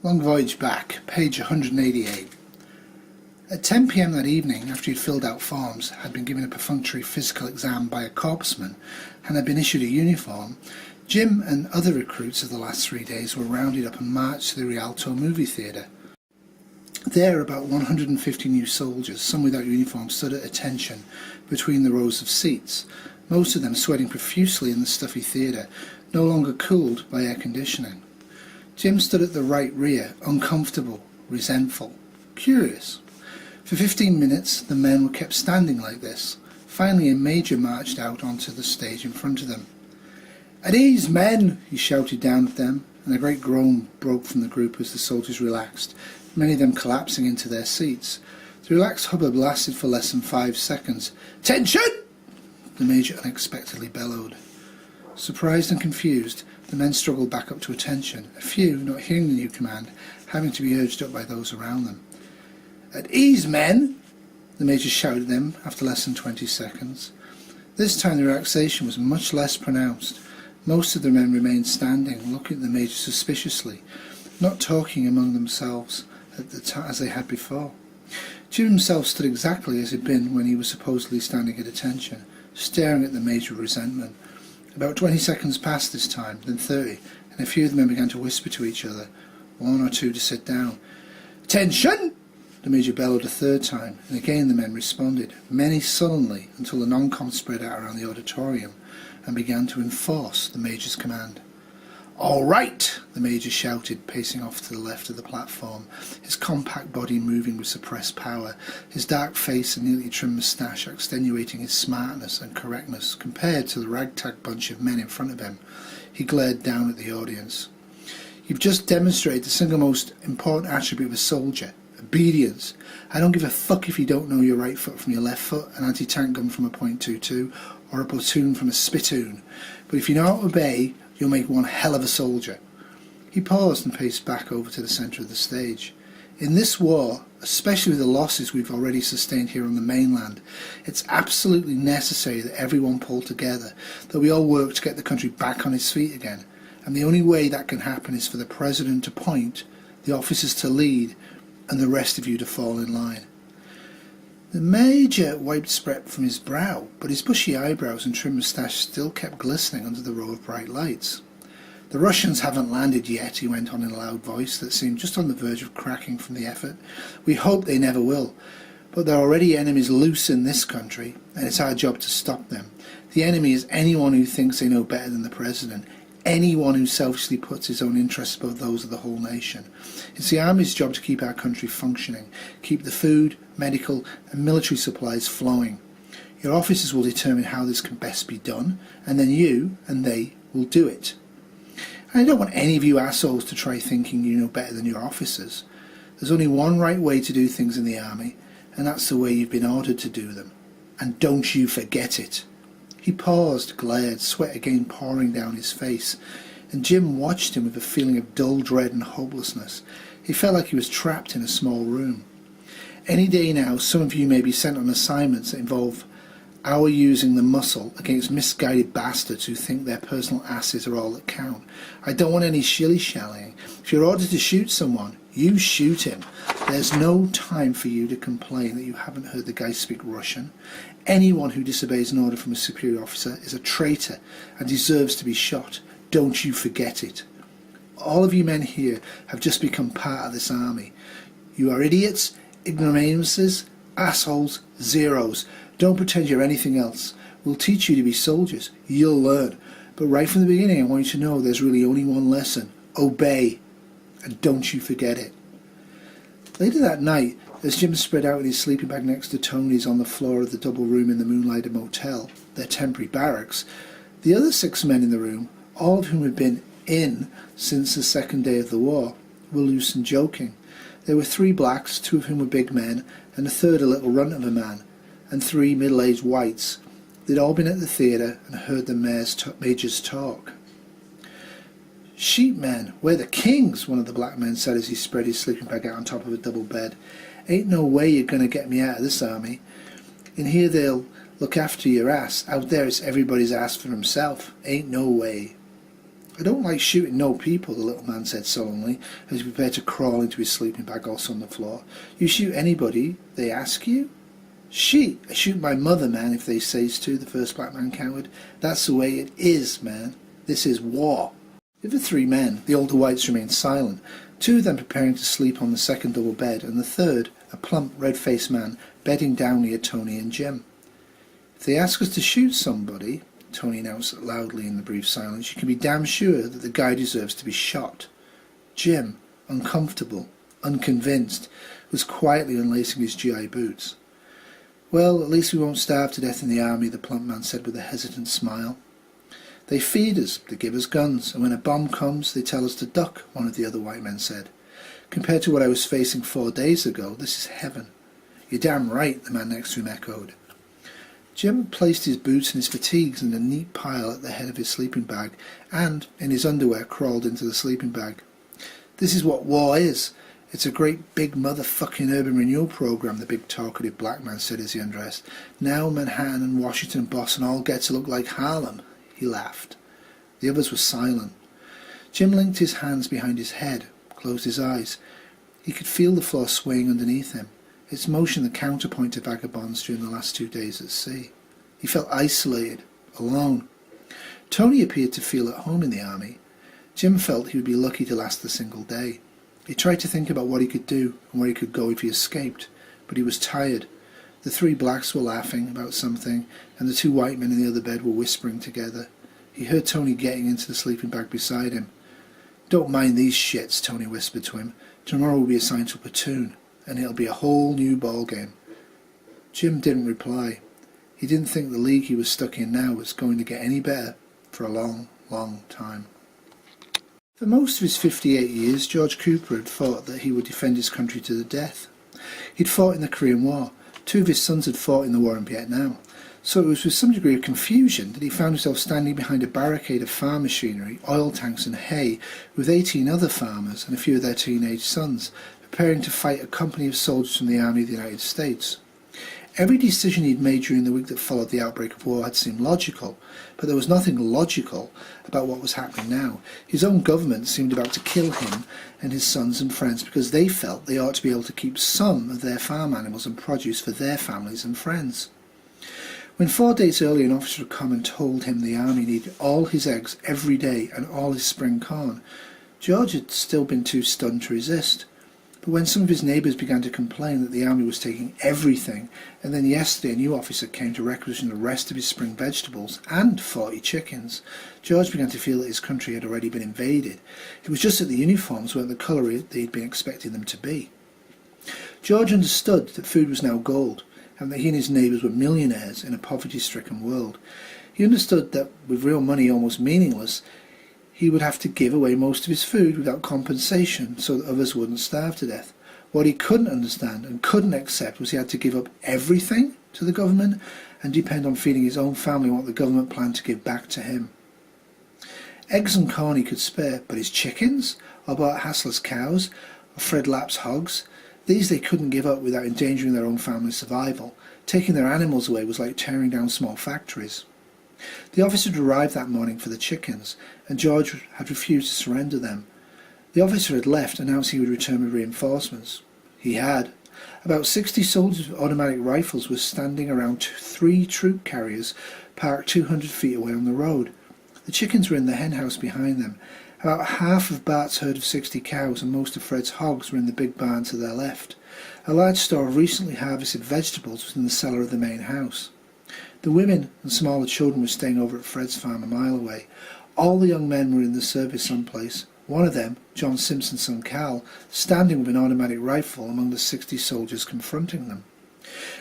Long Voyage Back, page 188. At 10 p.m. that evening, after he'd filled out forms, had been given a perfunctory physical exam by a corpsman, and had been issued a uniform, Jim and other recruits of the last 3 days were rounded up and marched to the Rialto movie theatre. There, about 150 new soldiers, some without uniform, stood at attention between the rows of seats, most of them sweating profusely in the stuffy theatre, no longer cooled by air conditioning. Jim stood at the right rear, uncomfortable, resentful, curious. For 15 minutes the men were kept standing like this. Finally a major marched out onto the stage in front of them. "At ease, men!" he shouted down at them, and a great groan broke from the group as the soldiers relaxed, many of them collapsing into their seats. The relaxed hubbub lasted for less than 5 seconds. "Attention!" the major unexpectedly bellowed. Surprised and confused, the men struggled back up to attention, a few, not hearing the new command, having to be urged up by those around them. "At ease, men!" the major shouted at them after less than 20 seconds. This time the relaxation was much less pronounced. Most of the men remained standing, looking at the major suspiciously, not talking among themselves as they had before. Jim himself stood exactly as he'd been when he was supposedly standing at attention, staring at the major with resentment. About 20 seconds passed this time, then 30, and a few of the men began to whisper to each other, one or two to sit down. "Attention!" the major bellowed a third time, and again the men responded, many sullenly, until the non-com spread out around the auditorium and began to enforce the major's command. "All right!" the major shouted, pacing off to the left of the platform, his compact body moving with suppressed power, his dark face and neatly trimmed moustache extenuating his smartness and correctness compared to the ragtag bunch of men in front of him. He glared down at the audience. "You've just demonstrated the single most important attribute of a soldier, obedience. I don't give a fuck if you don't know your right foot from your left foot, an anti-tank gun from a .22, or a platoon from a spittoon. But if you know how to obey, you'll make one hell of a soldier." He paused and paced back over to the centre of the stage. "In this war, especially with the losses we've already sustained here on the mainland, it's absolutely necessary that everyone pull together, that we all work to get the country back on its feet again. And the only way that can happen is for the President to point, the officers to lead, and the rest of you to fall in line." The major wiped sweat from his brow, but his bushy eyebrows and trim moustache still kept glistening under the row of bright lights. "The Russians haven't landed yet," he went on in a loud voice that seemed just on the verge of cracking from the effort. "We hope they never will. But there are already enemies loose in this country, and it's our job to stop them. The enemy is anyone who thinks they know better than the President, anyone who selfishly puts his own interests above those of the whole nation. It's the Army's job to keep our country functioning, keep the food, medical and military supplies flowing. Your officers will determine how this can best be done, and then you and they will do it. And I don't want any of you assholes to try thinking you know better than your officers. There's only one right way to do things in the Army, and that's the way you've been ordered to do them. And don't you forget it." He paused, glared, sweat again pouring down his face, and Jim watched him with a feeling of dull dread and hopelessness. He felt like he was trapped in a small room. Any day now some of you may be sent on assignments that involve our using the muscle against misguided bastards who think their personal asses are all that count. I don't want any shilly-shallying. If you're ordered to shoot someone, you shoot him. There's no time for you to complain that you haven't heard the guy speak Russian. Anyone who disobeys an order from a superior officer is a traitor and deserves to be shot. Don't you forget it. All of you men here have just become part of this army. You are idiots, ignoramuses, assholes, zeros. Don't pretend you're anything else. We'll teach you to be soldiers. You'll learn. But right from the beginning I want you to know there's really only one lesson. Obey. And don't you forget it. Later that night, as Jim spread out in his sleeping bag next to Tony's on the floor of the double room in the Moonlighter Motel, their temporary barracks, the other 6 men in the room, all of whom had been in since the second day of the war, were loose and joking. There were 3 blacks, 2 of whom were big men, and a third a little runt of a man, and 3 middle-aged whites. They'd all been at the theatre and heard the majors talk. "Sheepmen, we're the kings," one of the black men said as he spread his sleeping bag out on top of a double bed. "Ain't no way you're going to get me out of this army. In here they'll look after your ass. Out there it's everybody's ass for himself. Ain't no way." "I don't like shooting no people," the little man said sullenly, as he prepared to crawl into his sleeping bag also on the floor. "You shoot anybody they ask you?" "Shit, I shoot my mother, man, if they says to," the first black man countered. "That's the way it is, man. This is war." The other three men, the older whites, remained silent, two of them preparing to sleep on the second double bed, and the third, a plump, red-faced man, bedding down near Tony and Jim. "If they ask us to shoot somebody," Tony announced loudly in the brief silence, "you can be damn sure that the guy deserves to be shot." Jim, uncomfortable, unconvinced, was quietly unlacing his GI boots. "Well, at least we won't starve to death in the army," the plump man said with a hesitant smile. "They feed us, they give us guns, and when a bomb comes they tell us to duck," one of the other white men said. "Compared to what I was facing 4 days ago, this is heaven." "You're damn right," the man next to him echoed. Jim placed his boots and his fatigues in a neat pile at the head of his sleeping bag and, in his underwear, crawled into the sleeping bag. "This is what war is. It's a great big motherfucking urban renewal program," the big talkative black man said as he undressed. "Now Manhattan and Washington and Boston all get to look like Harlem." He laughed. The others were silent. Jim linked his hands behind his head, closed his eyes. He could feel the floor swaying underneath him, its motion the counterpoint to vagabonds during the last 2 days at sea. He felt isolated, alone. Tony appeared to feel at home in the army. Jim felt he would be lucky to last a single day. He tried to think about what he could do and where he could go if he escaped, but he was tired. The three blacks were laughing about something, and the two white men in the other bed were whispering together. He heard Tony getting into the sleeping bag beside him. "Don't mind these shits," Tony whispered to him. "Tomorrow we'll be assigned to a platoon, and it'll be a whole new ballgame." Jim didn't reply. He didn't think the league he was stuck in now was going to get any better for a long, long time. For most of his 58 years, George Cooper had thought that he would defend his country to the death. He'd fought in the Korean War. 2 of his sons had fought in the war in Vietnam. So it was with some degree of confusion that he found himself standing behind a barricade of farm machinery, oil tanks and hay, with 18 other farmers and a few of their teenage sons, preparing to fight a company of soldiers from the Army of the United States. Every decision he'd made during the week that followed the outbreak of war had seemed logical, but there was nothing logical about what was happening now. His own government seemed about to kill him and his sons and friends because they felt they ought to be able to keep some of their farm animals and produce for their families and friends. When 4 days earlier an officer had come and told him the army needed all his eggs every day and all his spring corn, George had still been too stunned to resist. But when some of his neighbours began to complain that the army was taking everything, and then yesterday a new officer came to requisition the rest of his spring vegetables and 40 chickens, George began to feel that his country had already been invaded. It was just that the uniforms weren't the colour they'd been expecting them to be. George understood that food was now gold, and that he and his neighbours were millionaires in a poverty-stricken world. He understood that, with real money almost meaningless, he would have to give away most of his food without compensation so that others wouldn't starve to death. What he couldn't understand and couldn't accept was he had to give up everything to the government and depend on feeding his own family what the government planned to give back to him. Eggs and corn he could spare, but his chickens, or Bart Hassler's cows, or Fred Lapp's hogs, these they couldn't give up without endangering their own family's survival. Taking their animals away was like tearing down small factories. The officer had arrived that morning for the chickens, and George had refused to surrender them. The officer had left, announced he would return with reinforcements. He had. About 60 soldiers with automatic rifles were standing around 3 troop carriers parked 200 feet away on the road. The chickens were in the hen house behind them. About half of Bart's herd of 60 cows and most of Fred's hogs were in the big barn to their left. A large store of recently harvested vegetables was in the cellar of the main house. The women and smaller children were staying over at Fred's farm a mile away. All the young men were in the service someplace. One of them, John Simpson's son Cal, standing with an automatic rifle among the 60 soldiers confronting them.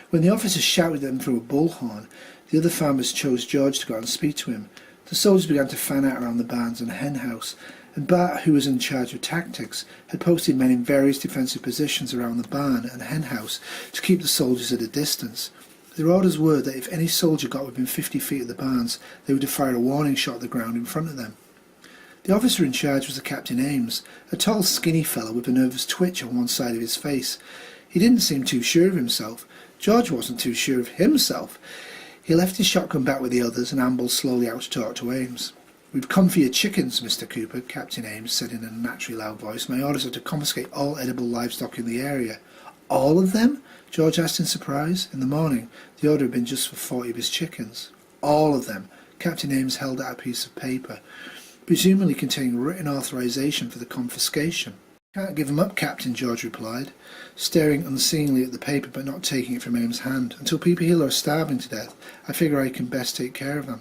When the officers shouted at them through a bullhorn, the other farmers chose George to go out and speak to him. The soldiers began to fan out around the barns and hen house, and Bart, who was in charge of tactics, had posted men in various defensive positions around the barn and hen house to keep the soldiers at a distance. Their orders were that if any soldier got within 50 feet of the barns, they were to fire a warning shot at the ground in front of them. The officer in charge was the Captain Ames, a tall, skinny fellow with a nervous twitch on one side of his face. He didn't seem too sure of himself. George wasn't too sure of himself. He left his shotgun back with the others and ambled slowly out to talk to Ames. "We've come for your chickens, Mr. Cooper," Captain Ames said in a naturally loud voice. "My orders are to confiscate all edible livestock in the area." "All of them?" George asked in surprise. In the morning, the order had been just for 40 of his chickens. "All of them." Captain Ames held out a piece of paper, presumably containing written authorization for the confiscation. "Can't give 'em up, Captain," George replied, staring unseeingly at the paper but not taking it from Ames' hand. "Until people here are starving to death, I figure I can best take care of them."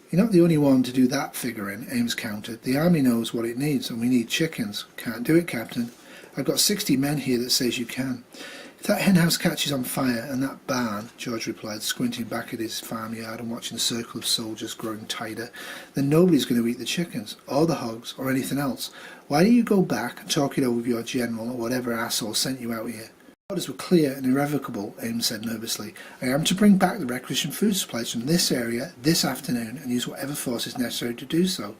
"You're not the only one to do that figuring," Ames countered. "The army knows what it needs, and we need chickens." "Can't do it, Captain. I've got 60 men here that says you can." "If that henhouse catches on fire, and that barn," George replied, squinting back at his farmyard and watching the circle of soldiers growing tighter, "then nobody's going to eat the chickens, or the hogs, or anything else. Why don't you go back and talk it over with your general, or whatever asshole sent you out here?" "Orders were clear and irrevocable," Ames said nervously. "I am to bring back the requisitioned food supplies from this area this afternoon and use whatever force is necessary to do so.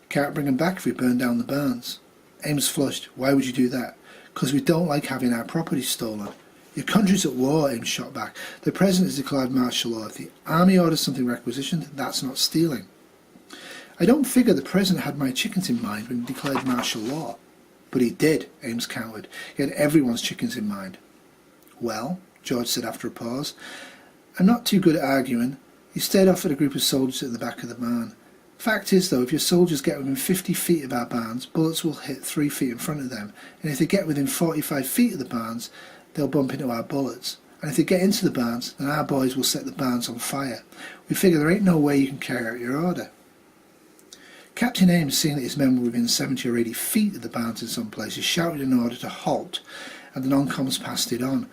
Can't bring them back if we burn down the barns." Ames flushed. "Why would you do that?" "Because we don't like having our property stolen." "Your country's at war," Ames shot back. "The President has declared martial law. If the army orders something requisitioned, that's not stealing." "I don't figure the President had my chickens in mind when he declared martial law." "But he did," Ames countered. "He had everyone's chickens in mind." "Well," George said after a pause, "I'm not too good at arguing." He stared off at a group of soldiers at the back of the barn. "Fact is, though, if your soldiers get within 50 feet of our barns, bullets will hit 3 feet in front of them, and if they get within 45 feet of the barns, they'll bump into our bullets. And if they get into the barns, then our boys will set the barns on fire. We figure there ain't no way you can carry out your order." Captain Ames, seeing that his men were within 70 or 80 feet of the barns in some places, shouted an order to halt, and the non-coms passed it on.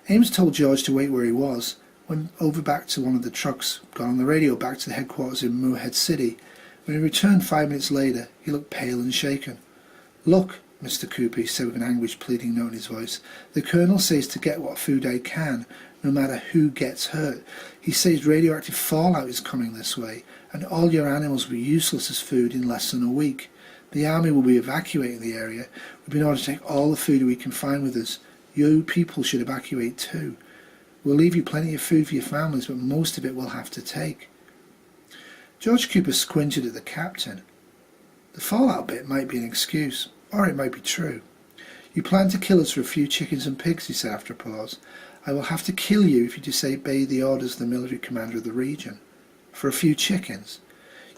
Ames told George to wait where he was, went over back to one of the trucks, got on the radio back to the headquarters in Moorhead City. When he returned 5 minutes later, he looked pale and shaken. "Look, Mr. Cooper," he said with an anguished, pleading note in his voice, "the Colonel says to get what food I can, no matter who gets hurt. He says radioactive fallout is coming this way, and all your animals will be useless as food in less than a week. The army will be evacuating the area. We've been ordered to take all the food we can find with us. You people should evacuate too. We'll leave you plenty of food for your families, but most of it we'll have to take." George Cooper squinted at the captain. "The fallout bit might be an excuse, or it might be true. You plan to kill us for a few chickens and pigs," he said after a pause. "I will have to kill you if you disobey the orders of the military commander of the region. For a few chickens?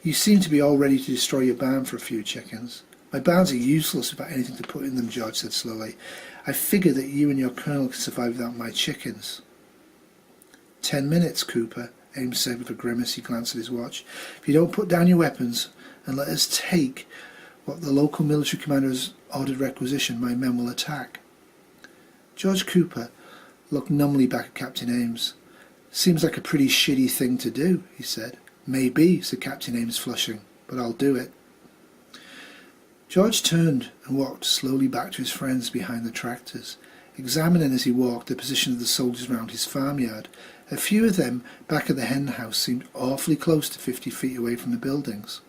You seem to be all ready to destroy your barn for a few chickens." "My barns are useless without anything to put in them," George said slowly. "I figure that you and your colonel can survive without my chickens." 10 minutes, Cooper," Ames said with a grimace. He glanced at his watch. "If you don't put down your weapons and let us take what the local military commander has ordered requisitioned, my men will attack." George Cooper looked numbly back at Captain Ames. "Seems like a pretty shitty thing to do," he said. "Maybe," said Captain Ames, flushing, "but I'll do it." George turned and walked slowly back to his friends behind the tractors, examining as he walked the position of the soldiers round his farmyard. A few of them back at the hen house seemed awfully close to 50 feet away from the buildings.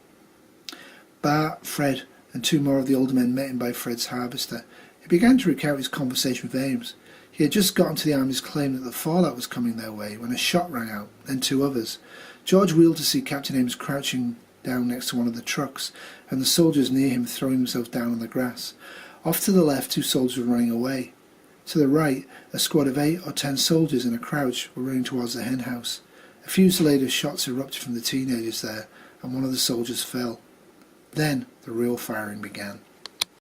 Bart, Fred, and 2 more of the older men met him by Fred's harvester. He began to recount his conversation with Ames. He had just gotten to the army's claim that the fallout was coming their way when a shot rang out, then 2 others. George wheeled to see Captain Ames crouching down next to one of the trucks, and the soldiers near him throwing themselves down on the grass. Off to the left, 2 soldiers were running away. To the right, a squad of 8 or 10 soldiers in a crouch were running towards the hen house. A few later, shots erupted from the teenagers there, and one of the soldiers fell. Then the real firing began.